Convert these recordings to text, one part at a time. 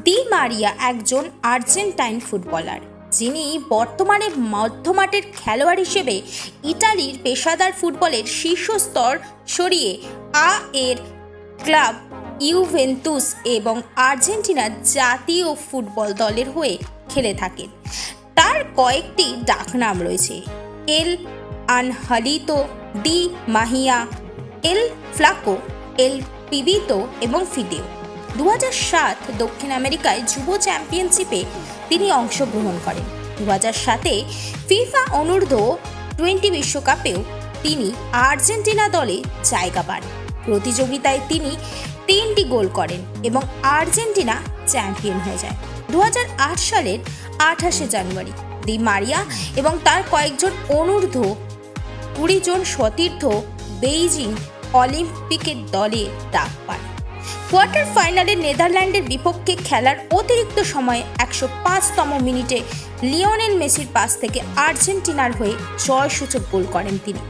Di Maria একজন Argentine footballer, যিনি বর্তমানে মধ্যমাঠের খেলোয়াড় হিসেবে ইতালির পেশাদার ফুটবলের শীর্ষ স্তর সরিয়ে এর ক্লাব ইউভেন্তুস এবং আর্জেন্টিনার জাতীয় ফুটবল দলের হয়ে খেলে থাকেন। তার কয়েকটি ডাকনাম রয়েছে: এল আনহালিতো, ডি মাহিয়া, এল ফ্লাকো, এল পিবিতো এবং ফিদেও। 2007 দক্ষিণ আমেরিকায় যুব চ্যাম্পিয়নশিপে তিনি অংশগ্রহণ করেন। 2007 ফিফা অনূর্ধ্ব 20 বিশ্বকাপেও তিনি আর্জেন্টিনা দলে জায়গা পান। প্রতিযোগিতায় তিনি 3টি গোল করেন এবং আর্জেন্টিনা চ্যাম্পিয়ন হয়ে যায়। 2008 সালের 28 জানুয়ারি ডি মারিয়া এবং তার কয়েকজন অনূর্ধ্ব 20 জন সতীর্থ বেইজিং অলিম্পিকের দলে ডাক পান। কোয়ার্টার ফাইনালে নেদারল্যান্ডের বিপক্ষে খেলার অতিরিক্ত সময়ে 105তম মিনিটে লিওনেল মেসির পাস থেকে আর্জেন্টিনার হয়ে জয়সূচক গোল করেন তিনি।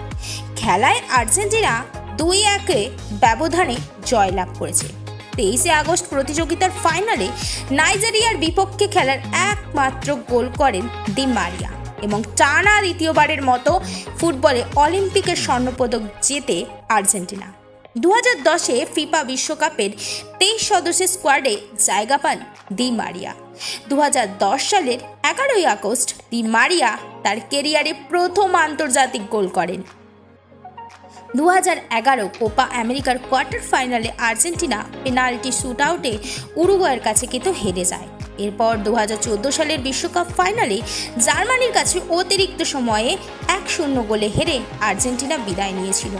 খেলায় আর্জেন্টিনা 2-1 ব্যবধানে জয়লাভ করেছে। 23 আগস্ট প্রতিযোগিতার ফাইনালে নাইজেরিয়ার বিপক্ষে খেলার একমাত্র গোল করেন ডি মারিয়া এবং টানা দ্বিতীয়বারের মতো ফুটবলে অলিম্পিকের স্বর্ণপদক জেতে আর্জেন্টিনা। 2010 ফিফা বিশ্বকাপের 23 সদস্যের স্কোয়াডে জায়গা পান ডি মারিয়া। 2010 সালের 11 আগস্ট ডি মারিয়া তার কেরিয়ারে প্রথম আন্তর্জাতিক গোল করেন। 2011 কোপা আমেরিকার কোয়ার্টার ফাইনালে আর্জেন্টিনা পেনাল্টি শুটআউটে উরুগুয়ের কাছে কিন্তু হেরে যায়। এরপর 2014 সালের বিশ্বকাপ ফাইনালে জার্মানির কাছে অতিরিক্ত সময়ে 1-0 গোলে হেরে আর্জেন্টিনা বিদায় নিয়েছিল।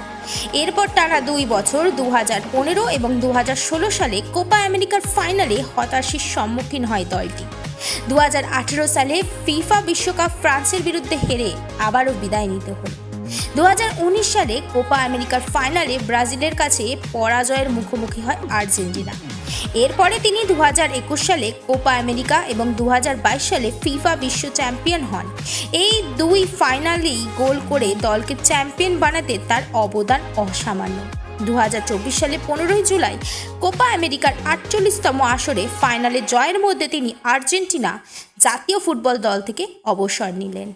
এরপর টানা 2 বছর 2015 এবং 2016 সালে কোপা আমেরিকার ফাইনালে হতাশার সম্মুখীন হয় দলটি। 2018 সালে ফিফা বিশ্বকাপ ফ্রান্সের বিরুদ্ধে হেরে আবারও বিদায় নিতে হলো। 2019 সালে কোপা আমেরিকার ফাইনালে ব্রাজিলের কাছে পরাজয়ের মুখোমুখি হয় আর্জেন্টিনা। এরপরে তিনি 2021 সালে কোপা আমেরিকা এবং 2022 সালে ফিফা বিশ্ব চ্যাম্পিয়ন হন। এই 2 ফাইনালেই গোল করে দলকে চ্যাম্পিয়ন বানাতে তার অবদান অসামান্য। 2024 সালে 15 জুলাই কোপা আমেরিকার 48তম আসরে ফাইনালে জয়ের মধ্যে তিনি আর্জেন্টিনা জাতীয় ফুটবল দল থেকে অবসর নিলেন।